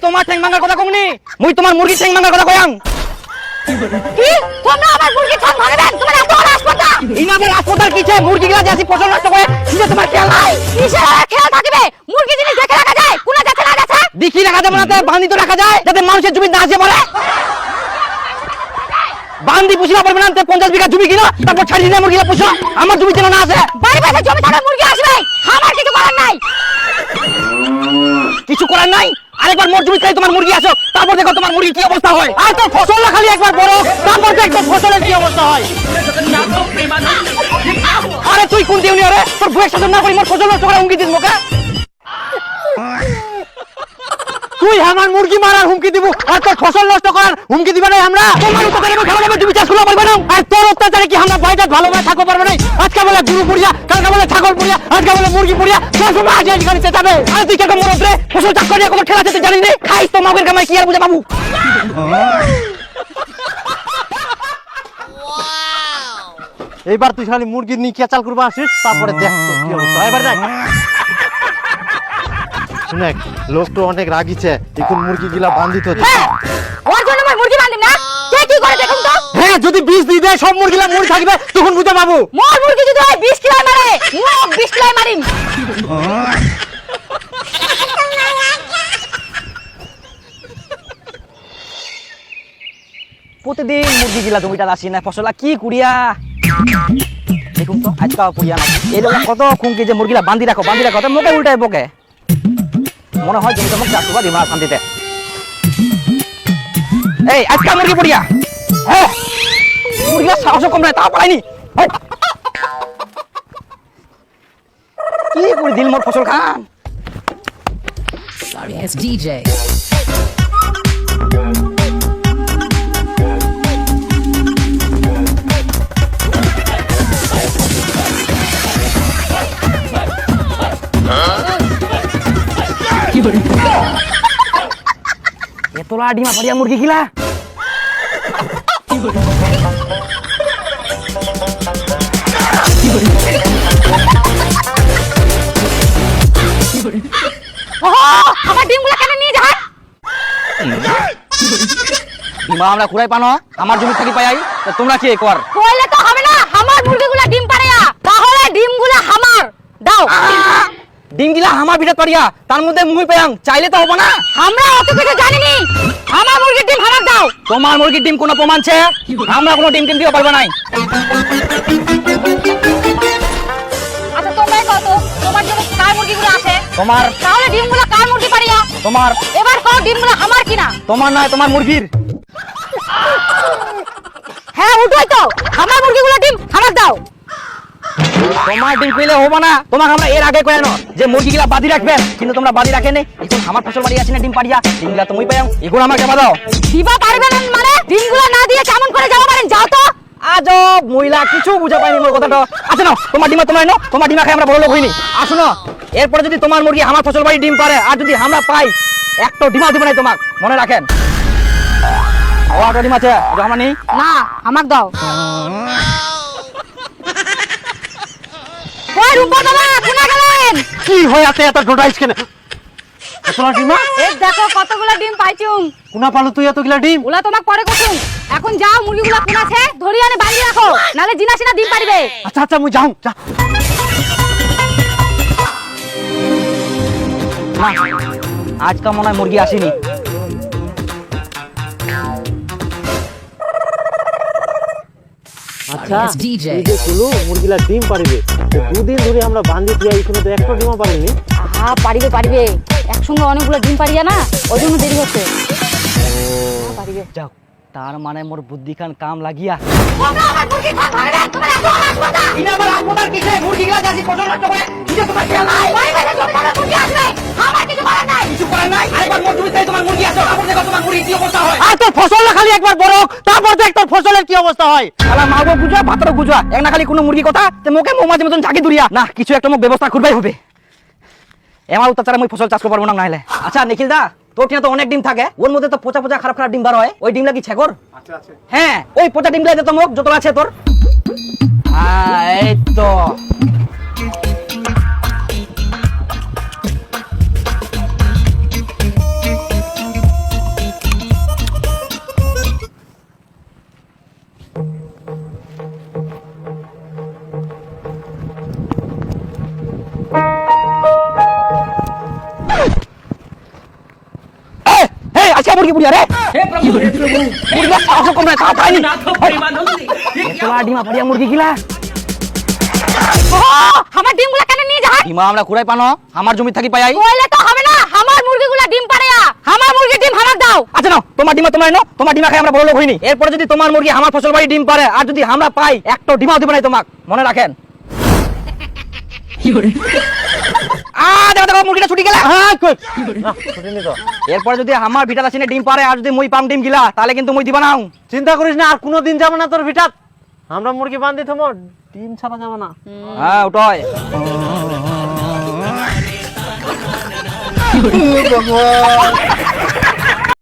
তোমার ঠ্যাং ভাঙার কথা কমনি, মুই তোমার মুরগি ঠ্যাং ভাঙার কথা কয়াং। কি তোমরা আমার মুরগি ঠ্যাং ভাঙবেন? তোমার এত বড় হাসপাতাল! ইনাদের হাসপাতাল কিছে? মুরগিগুলা যে আসি ফসল নষ্ট করে কিছে তোমার খেয়াল নাই? কিসের আর খেয়াল থাকবে? মুরগি জিনিস দেখে রাখা যায়, কোন যাচ্ছে না যাচ্ছে? দেখি রাখা যাবে না, তো বান্ধি তো রাখা যায় যাতে মানুষের জমি না আসে বলে। বান্ধি পুষিলা পারবে না, 50 বিঘা জমি কিনা তারপর ছাড়ি দিলে মুরগিলা পুষো, আমার জমি যেন না আসে। বাড়ি পাশে জমি থাকা মুরগি আসবে, আমার কিছু করার নাই। কিছু করার নাই? আরেকবার মোর জমি খাই তোমার মুরগি আসো, তারপর দেখো তোমার মুরগি কি অবস্থা হয়। আর তোর ফসল খালি একবার বড়, তারপর দেখ তোর ফসলের কি অবস্থা হয়। আরে তুই কোন দিউনি? আরে তোর বউয়ের সাথে না করি মোর ফসল নষ্ট করে হুমকি দিস মোকে। তুই আমার মুরগি মারার হুমকি দিব আর তোর ফসল নষ্ট করার হুমকি দিবে না? আমরা তোমার অত্যাচারে ভালোভাবে জমি চাষ করতে পারবে না, আর তোর অত্যাচারে কি আমরা বাইরে ভালোভাবে থাকতে পারবে না? আজকে বলে গরু পুড়িয়া, কালকে বলে ছাগল পুড়িয়া, আজকে বলে মুরগি পুড়িয়া, সব সময় আজ গাড়ি চেঁচাবে। আর তুই কেমন মরদরে ফসল চাষ করিয়া কত খেলা তুই জানিস না? খাইস তো মাগের কামাই কি আর বুঝে বাবু। এইবার তুই খালি মুরগি নিয়ে কেচাল করবা আসিস, তারপরে দেখ তো কি অবস্থা। এবার দেখ শুনে, লোক তো অনেক রাগিছে, এখন মুরগি গিলা বান্ধিত হচ্ছে। হ্যাঁ, ওর জন্য মই মুরগি বাঁধিম না। কে কি করে দেখুন তো? হ্যাঁ, যদি বিষ দিয়ে দেয় সব মুরগিলা মরে থাকবে, তখন বুঝে পাবো। মোর মুরগি যদি হয় 20 কিলো মারে, মুও 20 কিলো মারিম। প্রতিদিন মুরগি গিলা জমিটা আসি না, ফসলা কি কুড়িয়া দেখুন তো আজকাল কুড়িয়া না। এই লোক কত খুঁকি যে মুরগিলা বান্ধি রাখো বান্ধি রাখো, তো মুখে উল্টায় বকে। মনে হয় জমিটা মুখ চাষ করবা দিবা শান্তিতে। এই আজকাল মুরগি পড়িয়া, হ্যাঁ মুরগিলা সাহস কম নাই, তা পাইনি কি করে দিল মোর ফসল খান। Sorry, it's DJ. এতলা ডিমা পারিয়া মুরগি গিলা আমার ডিমগুলো কেন নিয়ে যান? ডিমা আমরা কুড়াই পানো, আমার জমি থাকি পাই, তো তোমরা কি কর? কইলে তো হবে না, আমার মুরগিগুলো ডিম পাড়েয়া, তাহলে ডিমগুলো আমার দাও। ডিম গিলা আমার ভিতর পারিয়া, তার মধ্যে মুই পায়াং, চাইলে তো হবো না। আমরা অত কিছু জানিনি, আমার মুরগির ডিম আমার দাও। তোমার মুরগির ডিম কোনো প্রমাণছে? আমরা কোনো ডিম দিতে পারবো নাই। আচ্ছা তোমরাই কত, তোমার জন্য কার মুরগিগুলো আছে? তোমার। তাহলে ডিমগুলো কার মুরগি পাড়িয়া? তোমার। এবার কও ডিমগুলো আমার কিনা? তোমার নয়, তোমার মুরগির। হ্যাঁ উঠোই তো, আমার মুরগিগুলো ডিম আমার দাও। তোমার ডিম পেলে হবো না, তোমাকে আমরা এর আগে কয়ানো যে মুরগি গিলা বাদি রাখবেন, কিন্তু তোমরা বাদি রাখেন। এখন আমার ফসল বাড়ি আছে না ডিম পাড়িয়া, ডিম গিলা তুমি পায়াং, এখন আমাকে বাদাও। দিবা পারবেন মানে? ডিমগুলো না দিয়ে কেমন করে যাও পারেন? যাও তো। আজব মহিলা, কিছু বুঝা পাইনি মোর কথাটা। আচ্ছা না, তোমার ডিমা তোমার নো, তোমার ডিমা খাই আমরা বড় লোক হইনি। আসো না, এরপরে যদি তোমার মুরগি আমার ফসল বাড়ি ডিম পারে, আর যদি আমরা পাই, একটা ডিমা দিব নাই তোমাক, মনে রাখেন। ডিম আছে আমার নেই না, আমাক দাও। ওই রুম্পা বাবা, কোনা গেলেন? কি হয়ে আছে এত ডোডাইস কেন? এতলা ডিমা এই দেখো কতগুলো ডিম পাইছুম। কোনা পালো তুই এতগুলা ডিম? ওলা তোমাক পরে কছুম। এখন যাও মুরগিগুলো কোন আছে ধরি আনে বাঁধি রাখো, নালে জিনাসিনা ডিম পারিবে। আচ্ছা আচ্ছা, মুই যাও যা। আজকা মনে হয় মুরগি আসেনি। আচ্ছা It's DJ. তুই যে চলো মুরগিলা ডিম পারিবে, তো দুদিন ধরে আমরা বান্ধি দিয়া এখনো তো একটা ডিমও পারিনি। আহা পারিবে পারিবে, একসঙ্গে অনেকগুলো ডিম পারিয়া না, ওই জন্য দেরি হচ্ছে। পারিবে। যাও, তার মানে মোর বুদ্ধি খান কাম লাগিয়া। তোমরা আমার মুরগি খা ধরে দেন, তোমরা এত হাসপাতাল। ইনা আমার হাসপাতাল কিসে? মুরগিগুলা যাচ্ছি ফসল নষ্ট করে, কিসে তোমার খেয়াল নাই? বাড়ি বাড়ি জমি থাকা মুরগি আসবে, আমার কিছু করার নাই। কিছু করার নাই? আরেকবার মোর জমি থেকে তোমার মুরগি আসো, তারপর দেখো তোমার মুরগি কি অবস্থা হয়। আর তোর ফসল খালি একবার বড়, তারপর দেখ তোর ফসলের কি অবস্থা হয়। শালা মাগো বুঝা ভাতর বুঝা, এক না খালি কোনো মুরগি কথা তে মুখে মৌমাছি মতন ঝাঁকি দুরিয়া না, কিছু একটা মুখ ব্যবস্থা করবাই হবে। এমার উত্তাচারে মই ফসল চাষ করতে পারবো না নাইলে। আচ্ছা নিখিল দা, তোর টিয়া তো অনেক ডিম থাকে, ওর মধ্যে তো পচা পচা খারাপ খারাপ ডিম বার হয়, ওই ডিমলা কি ছেকর? আচ্ছা আচ্ছা, হ্যাঁ, ওই পচা ডিমগুলা দে তো মুখ যতলা আছে তোর। এই তো মুরগি পুড়িয়া রে মুরগি সাহস কম না তাড়াতাড়ি তোলা ডিমা পাড়িয়া মুরগি গিলা আমার ডিমগুলা কেন নিয়ে যা ডিমা আমরা কুড়াই পানো আমার জমি থাকি পাই কইলে তো হবে না আমার মুরগিগুলা ডিম পাড়েয়া আমার মুরগির ডিম হামাক দাও আচ্ছা নাও তোমার ডিমা তোমার নাও তোমার ডিমা খাই আমরা বড় লোক হইনি এরপরে যদি তোমার মুরগি আমার ফসল বাড়ি ডিম পারে আর যদি আমরা পাই একটা ডিমাও দিব না তোমাক মনে রাখেন দেখো দেখো মুরগিটা ছুটি গেলা হ্যাঁ কই না ছুটি নি তো এরপরে যদি আমার ভিটাটা সিনে ডিম পারে আর যদি মুই পাম ডিম গিলা তাহলে কিন্তু মুই দিবা নাও চিন্তা করিস না আর কোনো দিন যাবে না তোর ভিটাত আমরা মুরগি বান্ধি থমো ডিম ছাড়া যাবে না হ্যাঁ ওটাই ভগবান